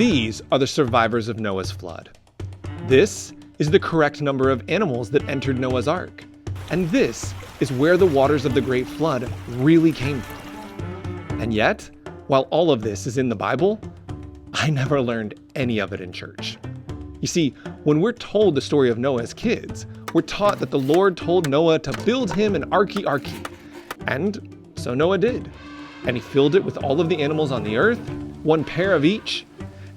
These are the survivors of Noah's flood. This is the correct number of animals that entered Noah's ark. And this is where the waters of the great flood really came from. And yet, while all of this is in the Bible, I never learned any of it in church. You see, when we're told the story of Noah as kids, we're taught that the Lord told Noah to build him an arky-arky. And so Noah did. And he filled it with all of the animals on the earth, one pair of each.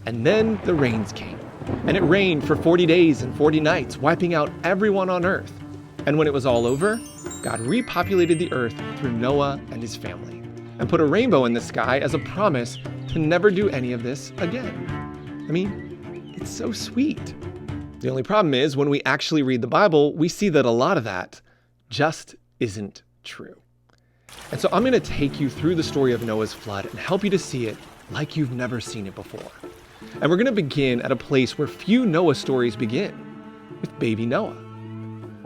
And then the rains came. And it rained for 40 days and 40 nights, wiping out everyone on earth. And when it was all over, God repopulated the earth through Noah and his family, and put a rainbow in the sky as a promise to never do any of this again. I mean, it's so sweet. The only problem is when we actually read the Bible, we see that a lot of that just isn't true. And so I'm going to take you through the story of Noah's flood and help you to see it like you've never seen it before. And we're going to begin at a place where few Noah stories begin, with baby Noah.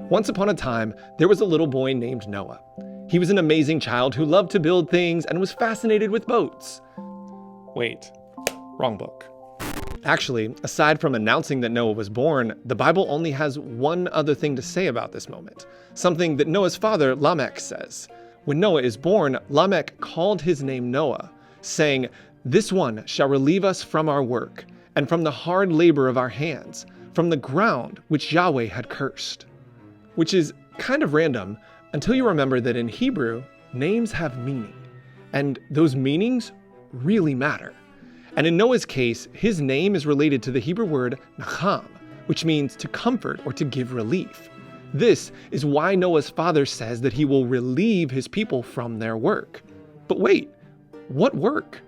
Once upon a time, there was a little boy named Noah. He was an amazing child who loved to build things and was fascinated with boats. Wait, wrong book. Actually, aside from announcing that Noah was born, the Bible only has one other thing to say about this moment, something that Noah's father, Lamech, says. When Noah is born, Lamech called his name Noah, saying, "This one shall relieve us from our work, and from the hard labor of our hands, from the ground which Yahweh had cursed." Which is kind of random until you remember that in Hebrew, names have meaning, and those meanings really matter. And in Noah's case, his name is related to the Hebrew word nacham, which means to comfort or to give relief. This is why Noah's father says that he will relieve his people from their work. But wait, what work?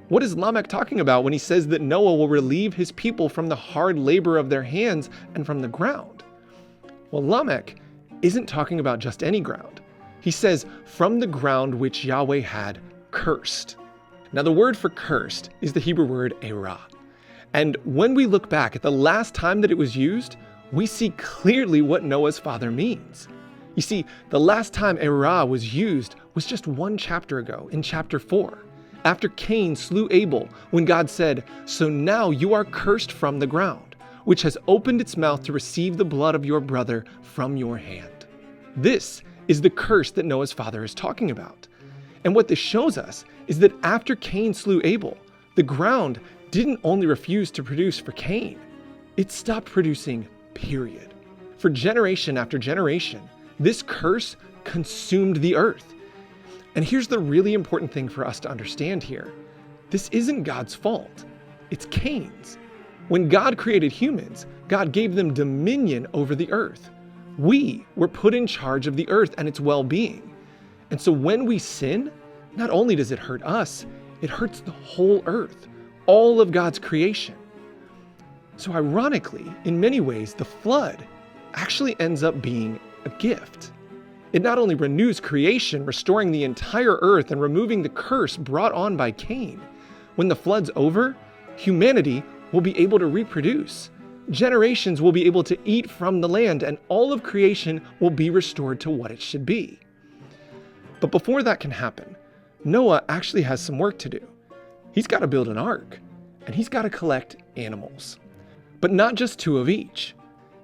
What is Lamech talking about when he says that Noah will relieve his people from the hard labor of their hands and from the ground? Well, Lamech isn't talking about just any ground. He says, from the ground which Yahweh had cursed. Now, the word for cursed is the Hebrew word erah. And when we look back at the last time that it was used, we see clearly what Noah's father means. You see, the last time erah was used was just one chapter ago, in chapter 4, after Cain slew Abel, when God said, "So now you are cursed from the ground, which has opened its mouth to receive the blood of your brother from your hand." This is the curse that Noah's father is talking about. And what this shows us is that after Cain slew Abel, the ground didn't only refuse to produce for Cain, it stopped producing, period. For generation after generation, this curse consumed the earth. And here's the really important thing for us to understand here. This isn't God's fault, it's Cain's. When God created humans, God gave them dominion over the earth. We were put in charge of the earth and its well-being. And so when we sin, not only does it hurt us, it hurts the whole earth, all of God's creation. So ironically, in many ways, the flood actually ends up being a gift. It not only renews creation, restoring the entire earth and removing the curse brought on by Cain. When the flood's over, humanity will be able to reproduce. Generations will be able to eat from the land, and all of creation will be restored to what it should be. But before that can happen, Noah actually has some work to do. He's got to build an ark, and he's got to collect animals. But not just 2 of each.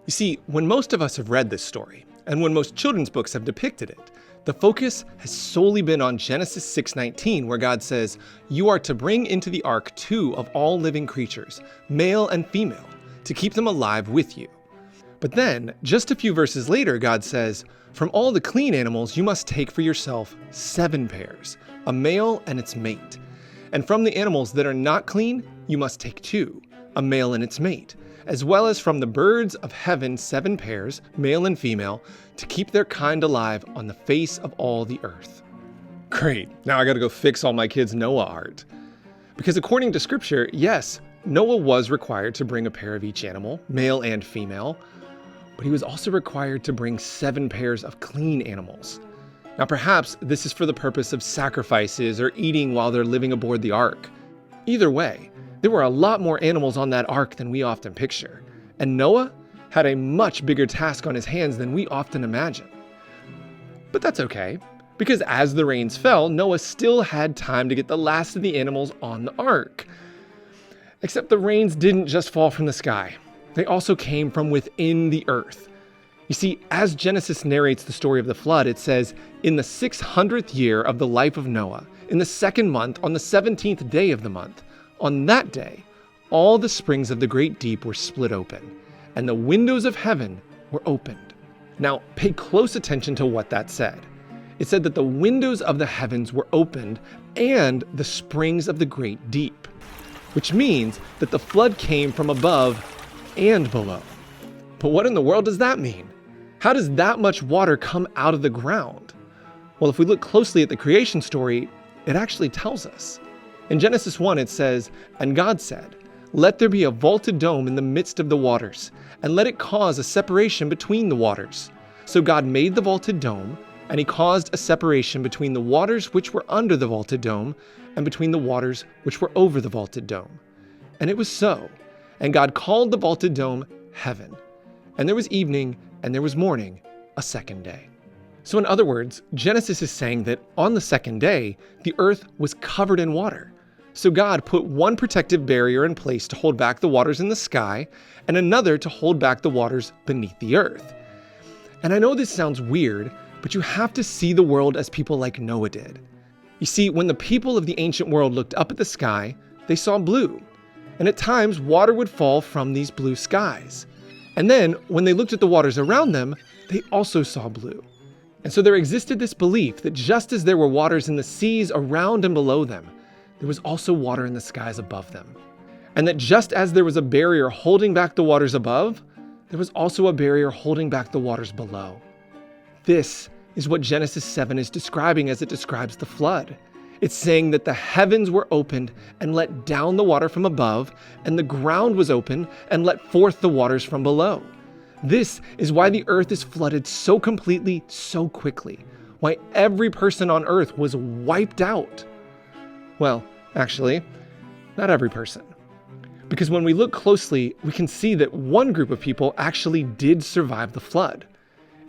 You see, when most of us have read this story, and when most children's books have depicted it, the focus has solely been on Genesis 6:19, where God says, "You are to bring into the ark 2 of all living creatures, male and female, to keep them alive with you." But then, just a few verses later, God says, "From all the clean animals you must take for yourself 7 pairs, a male and its mate. And from the animals that are not clean, you must take 2, a male and its mate, as well as from the birds of heaven 7 pairs, male and female, to keep their kind alive on the face of all the earth." Great, now I gotta go fix all my kids' Noah art. Because according to scripture, yes, Noah was required to bring a pair of each animal, male and female, but he was also required to bring 7 pairs of clean animals. Now perhaps this is for the purpose of sacrifices or eating while they're living aboard the ark. Either way, there were a lot more animals on that ark than we often picture, and Noah had a much bigger task on his hands than we often imagine. But that's okay, because as the rains fell, Noah still had time to get the last of the animals on the ark. Except the rains didn't just fall from the sky. They also came from within the earth. You see, as Genesis narrates the story of the flood, it says, "In the 600th year of the life of Noah, in the 2nd month, on the 17th day of the month, on that day, all the springs of the great deep were split open, and the windows of heaven were opened." Now, pay close attention to what that said. It said that the windows of the heavens were opened and the springs of the great deep, which means that the flood came from above and below. But what in the world does that mean? How does that much water come out of the ground? Well, if we look closely at the creation story, it actually tells us. In Genesis 1, it says, "And God said, 'Let there be a vaulted dome in the midst of the waters, and let it cause a separation between the waters.' So God made the vaulted dome, and he caused a separation between the waters which were under the vaulted dome and between the waters which were over the vaulted dome. And it was so. And God called the vaulted dome heaven. And there was evening, and there was morning, a second day." So in other words, Genesis is saying that on the second day, the earth was covered in water. So God put one protective barrier in place to hold back the waters in the sky, and another to hold back the waters beneath the earth. And I know this sounds weird, but you have to see the world as people like Noah did. You see, when the people of the ancient world looked up at the sky, they saw blue. And at times, water would fall from these blue skies. And then, when they looked at the waters around them, they also saw blue. And so there existed this belief that just as there were waters in the seas around and below them, there was also water in the skies above them. And that just as there was a barrier holding back the waters above, there was also a barrier holding back the waters below. This is what Genesis 7 is describing as it describes the flood. It's saying that the heavens were opened and let down the water from above, and the ground was open and let forth the waters from below. This is why the earth is flooded so completely, so quickly. Why every person on earth was wiped out. Well, actually, not every person. Because when we look closely, we can see that one group of people actually did survive the flood.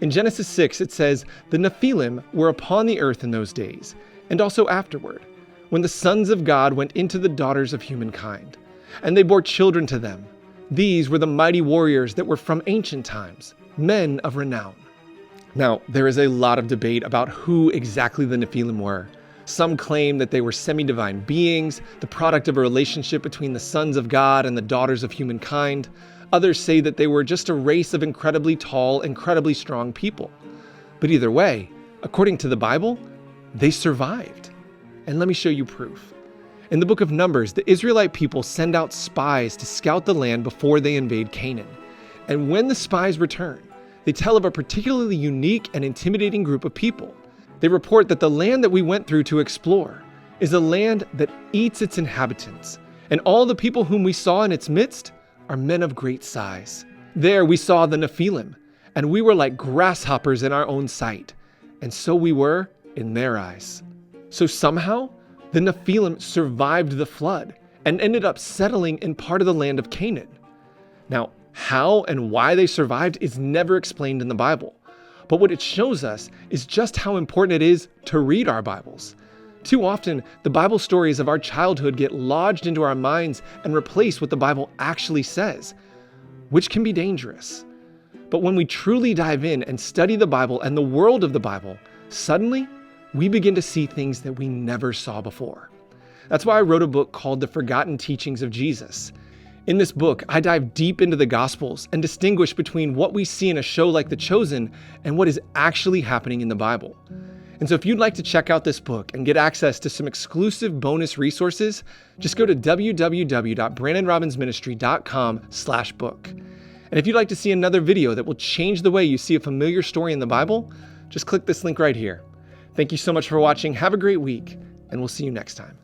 In Genesis 6, it says, "The Nephilim were upon the earth in those days, and also afterward, when the sons of God went into the daughters of humankind, and they bore children to them. These were the mighty warriors that were from ancient times, men of renown." Now, there is a lot of debate about who exactly the Nephilim were. Some claim that they were semi-divine beings, the product of a relationship between the sons of God and the daughters of humankind. Others say that they were just a race of incredibly tall, incredibly strong people. But either way, according to the Bible, they survived. And let me show you proof. In the book of Numbers, the Israelite people send out spies to scout the land before they invade Canaan. And when the spies return, they tell of a particularly unique and intimidating group of people. They report that the land that we went through to explore is a land that eats its inhabitants, and all the people whom we saw in its midst are men of great size. There we saw the Nephilim, and we were like grasshoppers in our own sight, and so we were in their eyes. So somehow, the Nephilim survived the flood and ended up settling in part of the land of Canaan. Now, how and why they survived is never explained in the Bible. But what it shows us is just how important it is to read our Bibles. Too often, the Bible stories of our childhood get lodged into our minds and replace what the Bible actually says, which can be dangerous. But when we truly dive in and study the Bible and the world of the Bible, suddenly we begin to see things that we never saw before. That's why I wrote a book called The Forgotten Teachings of Jesus. In this book, I dive deep into the Gospels and distinguish between what we see in a show like The Chosen and what is actually happening in the Bible. And so if you'd like to check out this book and get access to some exclusive bonus resources, just go to www.brandonrobbinsministry.com/book. And if you'd like to see another video that will change the way you see a familiar story in the Bible, just click this link right here. Thank you so much for watching. Have a great week, and we'll see you next time.